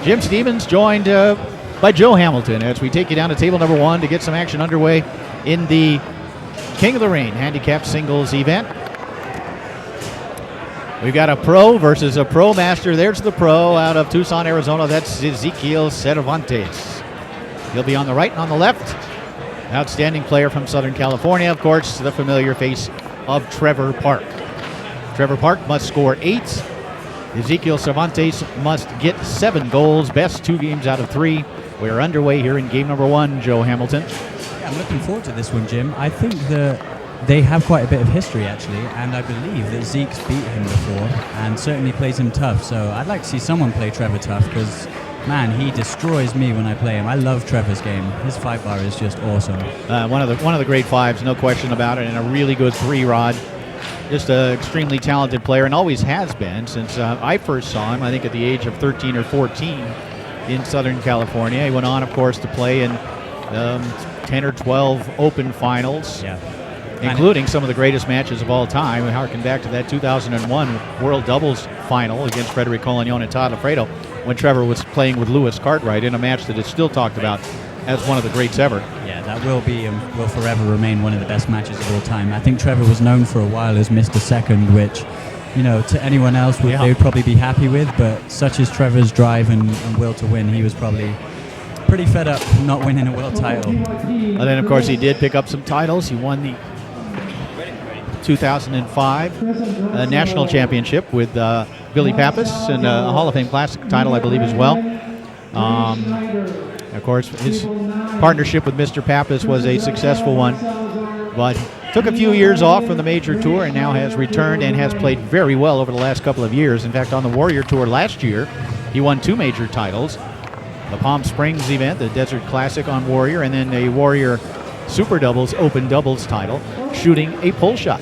Jim Stevens joined by Joe Hamilton as we take you down to table number 1 to get some action underway in the King of the Ring handicap singles event. We've got a pro versus a pro master. There's the pro out of Tucson, Arizona. That's Zeke Cervantes. He'll be on the right and on the left. Outstanding player from Southern California, of course, the familiar face of Trevor Park. Trevor Park must score 8. Ezekiel Cervantes must get 7 goals, best 2 games out of 3. We're underway here in game number 1, Joe Hamilton. Yeah, I'm looking forward to this one, Jim. I think that they have quite a bit of history, actually, and I believe that Zeke's beat him before and certainly plays him tough. So I'd like to see someone play Trevor tough because, man, he destroys me when I play him. I love Trevor's game. His 5-bar is just awesome. One of the great 5s, no question about it, and a really good 3-rod. Just an extremely talented player and always has been since I first saw him, I think at the age of 13 or 14 in Southern California. He went on, of course, to play in 10 or 12 Open finals, including some of the greatest matches of all time. We harken back to that 2001 World Doubles final against Frederic Collignon and Todd Alfredo when Trevor was playing with Lewis Cartwright in a match that is still talked about as one of the greats ever. Yeah, that will be and will forever remain one of the best matches of all time. I think Trevor was known for a while as Mr. Second, which, you know, to anyone else they would probably be happy with, but such is Trevor's drive and will to win, he was probably pretty fed up not winning a world title. And then, of course, he did pick up some titles. He won the 2005 National Championship with Billy Pappas and a Hall of Fame Classic title, I believe, as well. Of course, his partnership with Mr. Pappas was a successful one, but took a few years off from the major tour and now has returned and has played very well over the last couple of years. In fact, on the Warrior Tour last year, he won 2 major titles. The Palm Springs event, the Desert Classic on Warrior, and then a Warrior Super Doubles Open Doubles title, shooting a pull shot.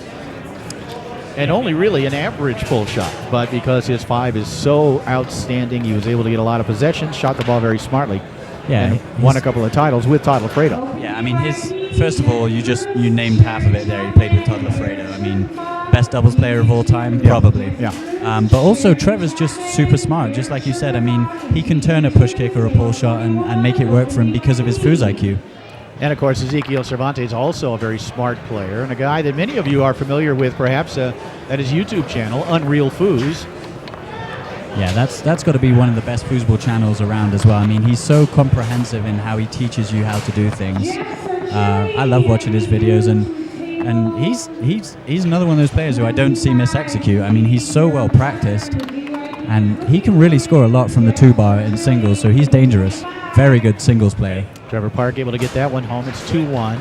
And only really an average pull shot, but because his 5 is so outstanding, he was able to get a lot of possessions, shot the ball very smartly, and won a couple of titles with Todd Alfredo. Yeah, I mean, first of all, you named half of it there. He played with Todd Alfredo. I mean, best doubles player of all time, probably. Yeah. But also, Trevor's just super smart, just like you said. I mean, he can turn a push kick or a pull shot and make it work for him because of his Foos IQ. And, of course, Ezekiel Cervantes, also a very smart player, and a guy that many of you are familiar with, perhaps, at his YouTube channel, Unreal Foos. Yeah, that's got to be one of the best foosball channels around as well. I mean, he's so comprehensive in how he teaches you how to do things. I love watching his videos, and he's another one of those players who I don't see mis-execute. I mean, he's so well practiced, and he can really score a lot from the 2-bar in singles, so he's dangerous. Very good singles player. Trevor Park able to get that one home. It's 2-1.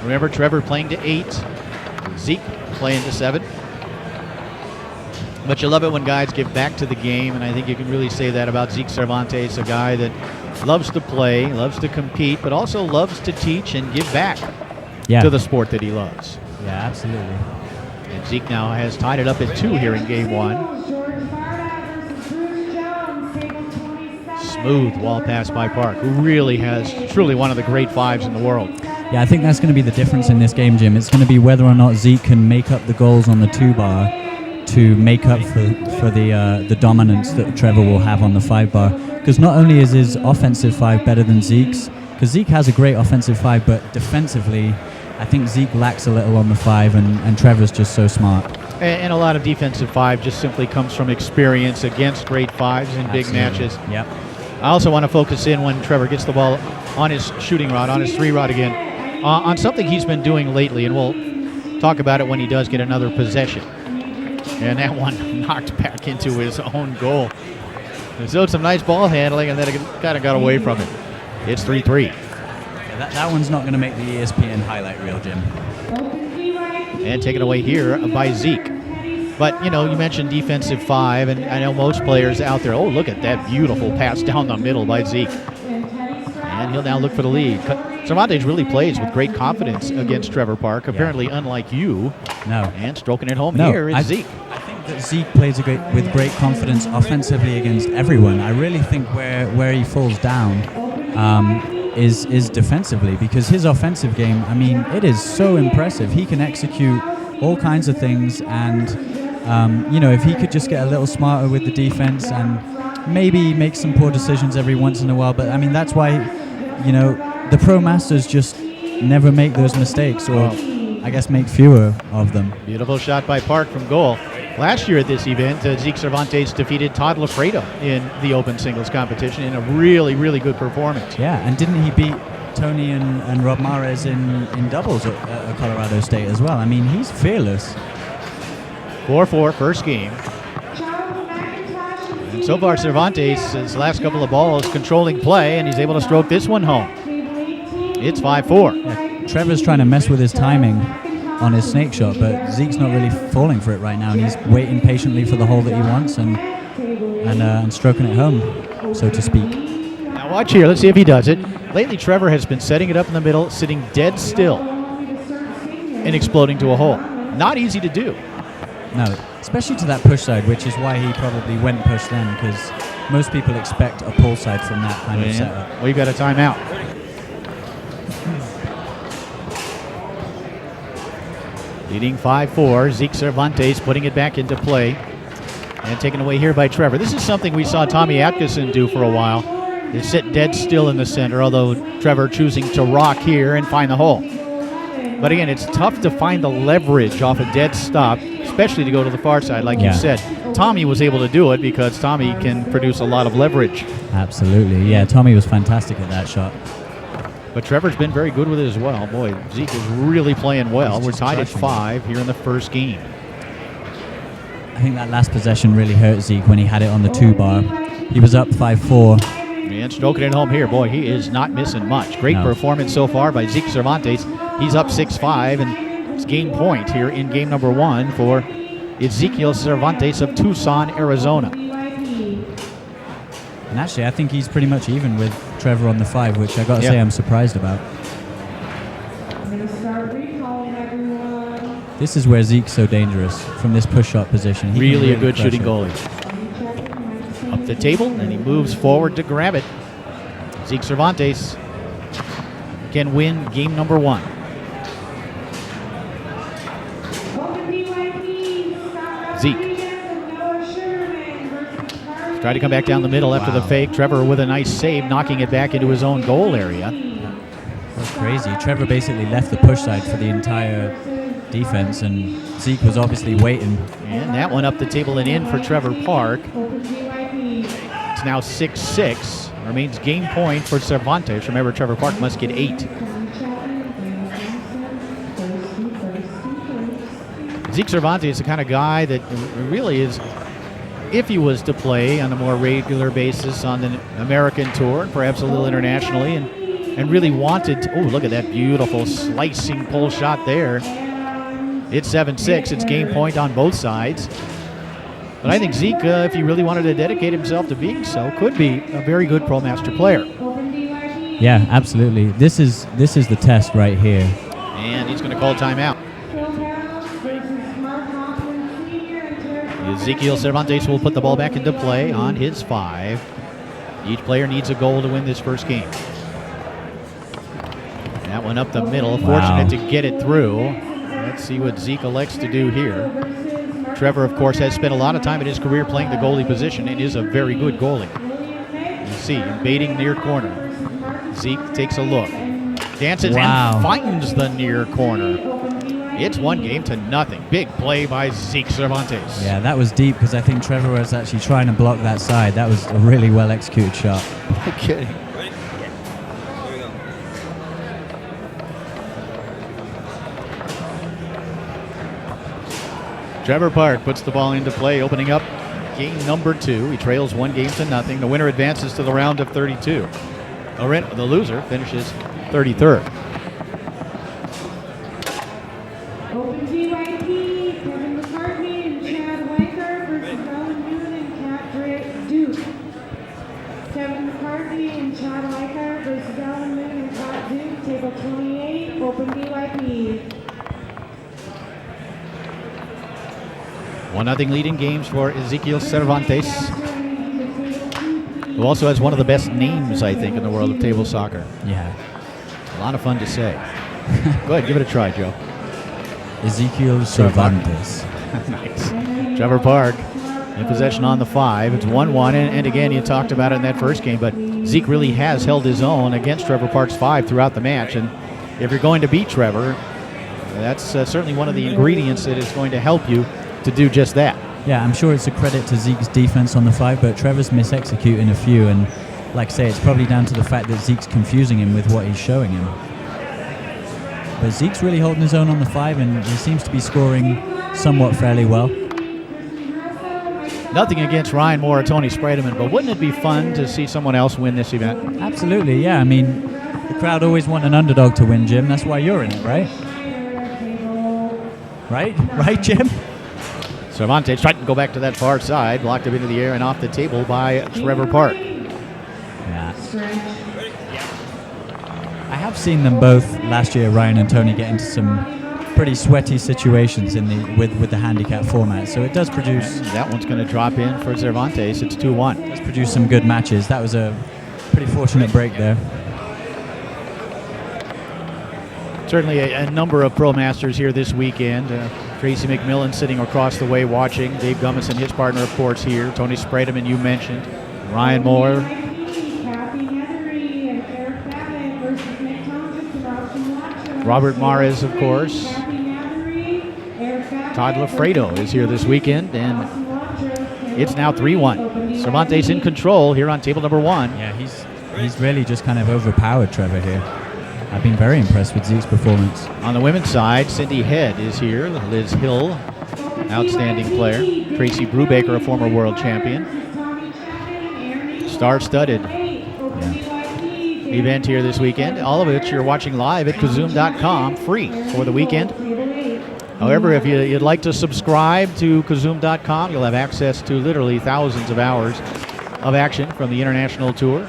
Remember, Trevor playing to 8. Zeke playing to 7. But you love it when guys give back to the game, and I think you can really say that about Zeke Cervantes, a guy that loves to play, loves to compete, but also loves to teach and give back to the sport that he loves. Yeah, absolutely. And Zeke now has tied it up at 2 here in game 1. Smooth wall pass by Park, who really has truly one of the great 5s in the world. Yeah, I think that's going to be the difference in this game, Jim. It's going to be whether or not Zeke can make up the goals on the 2-bar to make up for the dominance that Trevor will have on the 5-bar. Because not only is his offensive 5 better than Zeke's, because Zeke has a great offensive 5, but defensively, I think Zeke lacks a little on the 5, and Trevor's just so smart. And a lot of defensive 5 just simply comes from experience against great 5s in big matches. Yep. I also want to focus in when Trevor gets the ball on his shooting rod, on his 3-rod again, on something he's been doing lately, and we'll talk about it when he does get another possession. And that one knocked back into his own goal. He showed some nice ball handling, and then it kind of got away from it. It's 3-3. Yeah, that one's not going to make the ESPN highlight reel, Jim. And taken away here by Zeke. But, you know, you mentioned defensive 5, and I know most players out there, oh, look at that beautiful pass down the middle by Zeke. And he'll now look for the lead. Cervantes really plays with great confidence against Trevor Park, apparently unlike you. No. And stroking it home here is Zeke. I think that Zeke plays with great confidence offensively against everyone. I really think where he falls down is defensively, because his offensive game, I mean, it is so impressive. He can execute all kinds of things, and If he could just get a little smarter with the defense and maybe make some poor decisions every once in a while. But I mean, that's why, the Pro Masters just never make those mistakes, or I guess make fewer of them. Beautiful shot by Park from goal. Last year at this event, Zeke Cervantes defeated Todd Lafredo in the open singles competition in a really, really good performance. Yeah, and didn't he beat Tony and Rob Mares in doubles at Colorado State as well? I mean, he's fearless. 4-4 first game. And so far, Cervantes, his last couple of balls, controlling play, and he's able to stroke this one home. It's 5-4. Yeah, Trevor's trying to mess with his timing on his snake shot, but Zeke's not really falling for it right now, and he's waiting patiently for the hole that he wants and stroking it home, so to speak. Now watch here. Let's see if he does it. Lately, Trevor has been setting it up in the middle, sitting dead still, and exploding to a hole. Not easy to do. No, especially to that push side, which is why he probably went push then, because most people expect a pull side from that kind of setup. We've got a timeout. Leading 5-4, Zeke Cervantes putting it back into play and taken away here by Trevor. This is something we saw Tommy Atkinson do for a while. They sit dead still in the center, although Trevor choosing to rock here and find the hole. But again, it's tough to find the leverage off a dead stop, especially to go to the far side, like you said. Tommy was able to do it because Tommy can produce a lot of leverage. Absolutely, yeah. Tommy was fantastic at that shot. But Trevor's been very good with it as well. Boy, Zeke is really playing well. We're tied at 5 here in the first game. I think that last possession really hurt Zeke when he had it on the 2-bar. He was up 5-4. And stroking it home here. Boy, he is not missing much. Great performance so far by Zeke Cervantes. He's up 6-5, and it's game point here in game number 1 for Ezekiel Cervantes of Tucson, Arizona. And actually, I think he's pretty much even with Trevor on the 5, which I got to say I'm surprised about. This is where Zeke's so dangerous, from this push shot position. Really a good shooting goalie. Up the table, and he moves forward to grab it. Zeke Cervantes can win game number 1. Zeke. Try to come back down the middle after the fake. Trevor with a nice save, knocking it back into his own goal area. That's crazy. Trevor basically left the push side for the entire defense, and Zeke was obviously waiting. And that one up the table and in for Trevor Park. It's now 6-6. Remains game point for Cervantes. Remember, Trevor Park must get 8. Zeke Cervantes is the kind of guy that really is, if he was to play on a more regular basis on the American tour, perhaps a little internationally, and really wanted to, look at that beautiful slicing pull shot there. It's 7-6. It's game point on both sides. But I think Zeke, if he really wanted to dedicate himself to being so, could be a very good Pro Master player. Yeah, absolutely. This is the test right here. And he's going to call timeout. Ezekiel Cervantes will put the ball back into play on his 5. Each player needs a goal to win this first game. That one up the middle, fortunate to get it through. Let's see what Zeke elects to do here. Trevor, of course, has spent a lot of time in his career playing the goalie position and is a very good goalie. You see, invading near corner. Zeke takes a look, dances and finds the near corner. It's 1-0. Big play by Zeke Cervantes. Yeah, that was deep because I think Trevor was actually trying to block that side. That was a really well executed shot. No kidding. Trevor Park puts the ball into play, opening up game number 2. He trails 1-0. The winner advances to the round of 32. The loser finishes 33rd. Nothing lead in games for Ezekiel Cervantes, who also has one of the best names, I think, in the world of table soccer. Yeah. A lot of fun to say. Go ahead, give it a try, Joe. Ezekiel Cervantes. Nice. Trevor Park in possession on the 5. It's 1-1, and again, you talked about it in that first game, but Zeke really has held his own against Trevor Park's 5 throughout the match, and if you're going to beat Trevor, that's certainly one of the ingredients that is going to help you to do just that. Yeah, I'm sure it's a credit to Zeke's defense on the 5, but Trevor's misexecuting a few, and like I say, it's probably down to the fact that Zeke's confusing him with what he's showing him. But Zeke's really holding his own on the 5, and he seems to be scoring somewhat fairly well. Nothing against Ryan Moore or Tony Spredeman, but wouldn't it be fun to see someone else win this event? Absolutely, yeah. I mean, the crowd always want an underdog to win, Jim. That's why you're in it, right? Right, Jim? Cervantes tried to go back to that far side, blocked it into the air and off the table by Trevor Park. Yeah. I have seen them both last year, Ryan and Tony, get into some pretty sweaty situations in with the handicap format. So it does produce. That one's going to drop in for Cervantes. It's 2-1. It does produce some good matches. That was a pretty fortunate break there. Certainly a number of Pro Masters here this weekend. Tracy McMillan sitting across the way watching. Dave Gummis and his partner, of course, here. Tony Spredeman, you mentioned. Ryan Moore. Robert Mares, of course. Todd Lafredo is here this weekend, and it's now 3-1. Cervantes in control here on table number 1. Yeah, he's really just kind of overpowered Trevor here. I've been very impressed with Zeke's performance. On the women's side, Cindy Head is here. Liz Hill, outstanding player. Tracy Brubaker, a former world champion. Star-studded event here this weekend. All of which you're watching live at Kazoom.com, free for the weekend. However, if you'd like to subscribe to Kazoom.com, you'll have access to literally thousands of hours of action from the International Tour,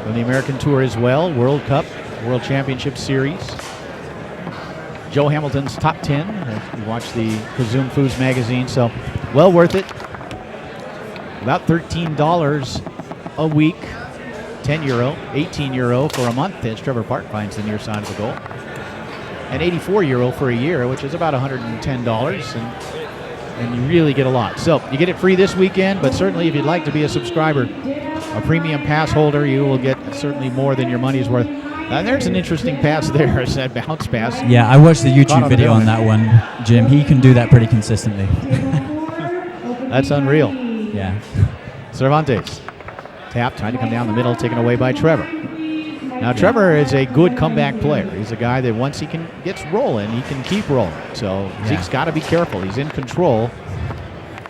from the American Tour as well, World Cup, World Championship Series, Joe Hamilton's Top 10. You watch the Kazoom Foos magazine, so well worth it. About $13 a week, €10, €18 for a month as Trevor Park finds the near side of the goal, and €84 for a year, which is about $110, and you really get a lot. So you get it free this weekend, but certainly if you'd like to be a subscriber, a premium pass holder, you will get certainly more than your money's worth. And there's an interesting pass there. It's that bounce pass. Yeah, I watched the YouTube video on that one, Jim. He can do that pretty consistently. That's unreal. Yeah. Cervantes. Tap, trying to come down the middle, taken away by Trevor. Now, Trevor is a good comeback player. He's a guy that once he gets rolling, he can keep rolling. So Zeke's got to be careful. He's in control,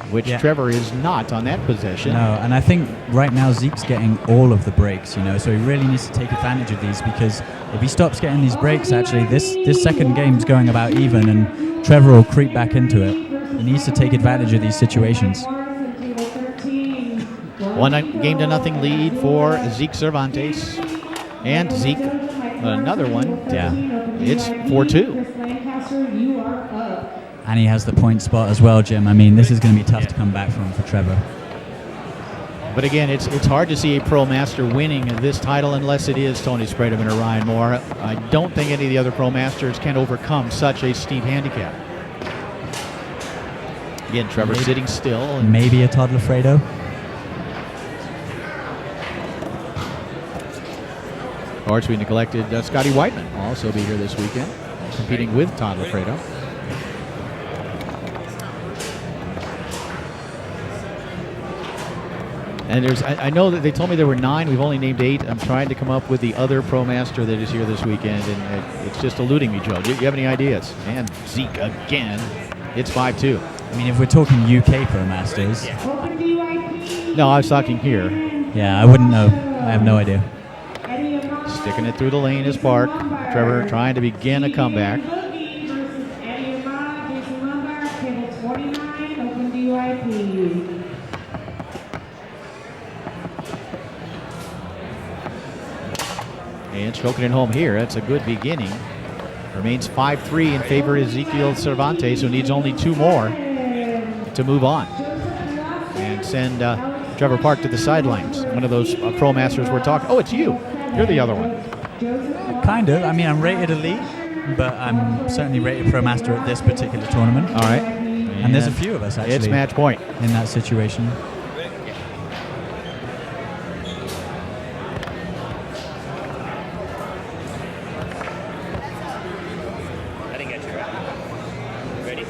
which Trevor is not on that possession. No, and I think right now Zeke's getting all of the breaks, you know, so he really needs to take advantage of these, because if he stops getting these breaks, actually, this second game's going about even, and Trevor will creep back into it. He needs to take advantage of these situations. 1-0 lead for Zeke Cervantes. And Zeke, another one. Yeah. It's 4-2. And he has the point spot as well, Jim. I mean, this is going to be tough to come back from for Trevor. But again, it's hard to see a Pro Master winning this title unless it is Tony Spredeman or Ryan Moore. I don't think any of the other Pro Masters can overcome such a steep handicap. Again, Trevor sitting still. And maybe a Todd Lafredo. Of course, we neglected Scotty Whiteman will also be here this weekend, competing with Todd Lafredo. And I know that they told me there were 9. We've only named 8. I'm trying to come up with the other Pro Master that is here this weekend, and it's just eluding me, Joe. Do you have any ideas? And Zeke again. It's 5-2. I mean, if we're talking UK Pro Masters. No, I was talking here. Yeah, I wouldn't know. I have no idea. Sticking it through the lane is Park. Trevor trying to begin a comeback. And stroking it home here. That's a good beginning. Remains 5-3 in favor of Ezekiel Cervantes, who needs only 2 more to move on and send Trevor Park to the sidelines. One of those Pro Masters we're talking. Oh, it's you. You're the other one. Kind of. I mean, I'm rated elite, but I'm certainly rated Pro Master at this particular tournament. All right. And there's a few of us, actually. It's match point. In that situation. I didn't get you right. Ready?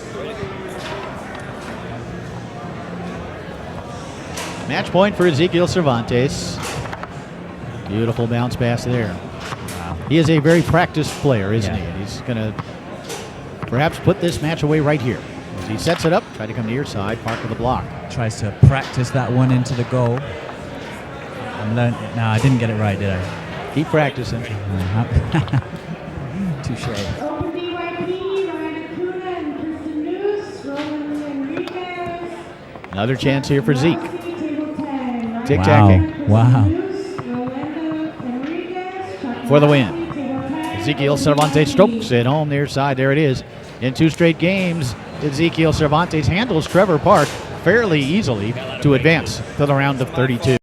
Match point for Zeke Cervantes. Beautiful bounce pass there. Wow. He is a very practiced player, isn't Yeah. he? And he's going to perhaps put this match away right here. As he sets it up, try to come to your side, park with the block. Tries to practice that one into the goal. No, I didn't get it right, did I? Keep practicing. Touche. Another chance here for Zeke. Tic-tacking Wow. for the win. Zeke Cervantes strokes it home near side. There it is. In 2 straight games, Zeke Cervantes handles Trevor Park fairly easily to advance to the round of 32.